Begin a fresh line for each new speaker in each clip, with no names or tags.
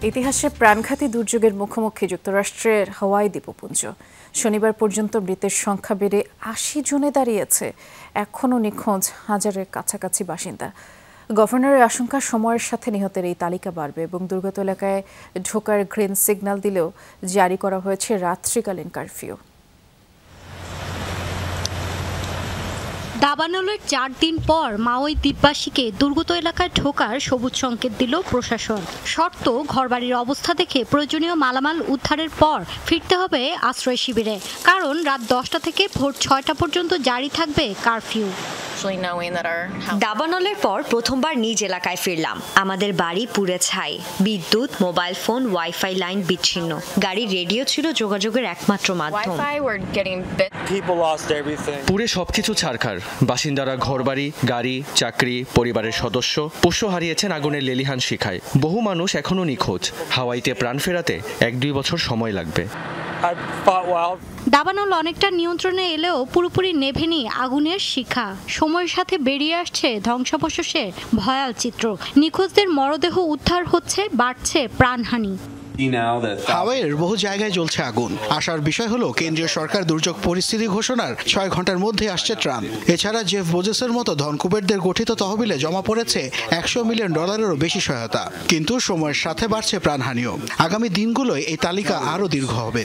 ইতিহাসে প্রাণঘাতী দুর্যোগের মুখোমুখি যুক্তরাষ্ট্রের হাওয়াই দ্বীপপুঞ্জ। শনিবার পর্যন্ত মৃতের সংখ্যা বেড়ে ৮০ জনে দাঁড়িয়েছে। এখনও নিখোঁজ হাজারের কাছাকাছি বাসিন্দা। গভর্নরের আশঙ্কা সময়ের সাথে নিহতের এই তালিকা বাড়বে এবং দুর্গত এলাকায় ঢোকার গ্রিন সিগন্যাল দিলেও জারি করা হয়েছে রাত্রিকালীন কারফিউ।
দাবানলের ৪ দিন পর মাওই দ্বীপবাসীকে দুর্গত এলাকায় ঢোকার সবুজ সংকেত দিল প্রশাসন। শর্ত ঘরবাড়ির অবস্থা দেখে প্রয়োজনীয় মালামাল উদ্ধারের পর ফিরতে হবে আশ্রয় শিবিরে, কারণ রাত ১০টা থেকে ভোর ৬টা পর্যন্ত জারি থাকবে কারফিউ।
দাবানলের পর প্রথমবার নিজ এলাকায় ফিরলাম। আমাদের বাড়ি পুড়ে ছাই, বিদ্যুৎ, মোবাইল ফোন, ওয়াইফাই লাইন বিচ্ছিন্ন। গাড়ির রেডিও ছিল যোগাযোগের একমাত্র মাধ্যম।
পুড়ে সবকিছু ছারখার। বাসিন্দারা ঘরবাড়ি, গাড়ি, চাকরি, পরিবারের সদস্য, পোষ্য হারিয়েছেন আগুনের লেলিহান শিখায়। বহু মানুষ এখনো নিখোঁজ। হাওয়াইতে প্রাণ ফেরাতে ১-২ বছর সময় লাগবে।
দাবানল অনেকটা নিয়ন্ত্রণে এলেও পুরোপুরি নেভেনি আগুনের শিখা। সময়ের সাথে বেরিয়ে আসছে ধ্বংসাবশেষের ভয়াল চিত্র। নিখোঁজদের মরদেহ উদ্ধার হচ্ছে, বাড়ছে প্রাণহানি।
হাওয়াইয়ের বহু জায়গায় জ্বলছে আগুন। আসার বিষয় হলো কেন্দ্রীয় সরকার দুর্যোগ পরিস্থিতি ঘোষণার ৬ ঘন্টার মধ্যে আসছে ত্রাণ। এছাড়া জেফ বেজোসের মতো ধনকুবেরদের গঠিত তহবিলে জমা পড়েছে $১০০ মিলিয়ন বেশি সহায়তা। কিন্তু সময়ের সাথে বাড়ছে প্রাণহানিও। আগামী দিনগুলোয় এই তালিকা আরও দীর্ঘ হবে।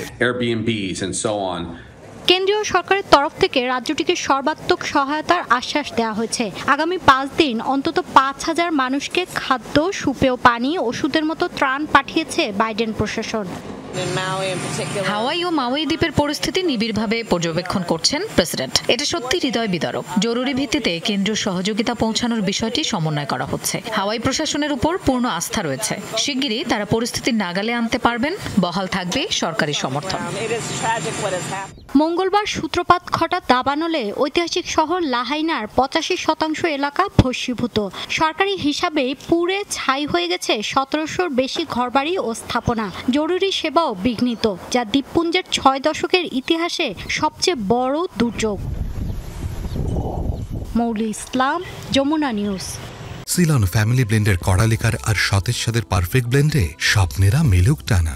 কেন্দ্রীয় সরকারের তরফ থেকে রাজ্যটিকে সর্বাত্মক সহায়তার আশ্বাস দেওয়া হয়েছে। আগামী ৫ দিন অন্তত ৫,০০০ মানুষকে খাদ্য, সুপেয় পানি, ওষুধের মতো ত্রাণ পাঠিয়েছে বাইডেন প্রশাসন।
হাওয়াই ও মাউই দ্বীপের পরিস্থিতি নিবিড়ভাবে পর্যবেক্ষণ করছেন প্রেসিডেন্ট। এটা সত্যি হৃদয় বিদারক। জরুরি ভিত্তিতে কেন্দ্রীয় সহযোগিতা পৌঁছানোর বিষয়টি সমন্বয় করা হচ্ছে। হাওয়াই প্রশাসনের উপর পূর্ণ আস্থা রয়েছে। শিগগিরই তারা পরিস্থিতির নাগালে আনতে পারবেন। বহাল থাকবে সরকারি সমর্থন।
মঙ্গলবার সূত্রপাত ঘটা দাবানলে ঐতিহাসিক শহর লাহাইনার ৮৫% এলাকা ভস্মীভূত। সরকারি হিসাবে পুড়ে ছাই হয়ে গেছে ১৭০০-র বেশি ঘরবাড়ি ও স্থাপনা। জরুরি সেবাও বিঘ্নিত, যা দ্বীপপুঞ্জের ৬ দশকের ইতিহাসে সবচেয়ে বড় দুর্যোগ। মৌলি ইসলাম, যমুনা নিউজ।
সিলন ফ্যামিলি ব্লেন্ডের কড়ালিকার আর সতেজ স্বাদের পারফেক্ট ব্লেন্ডে স্বপ্নেরা মেলুক টানা।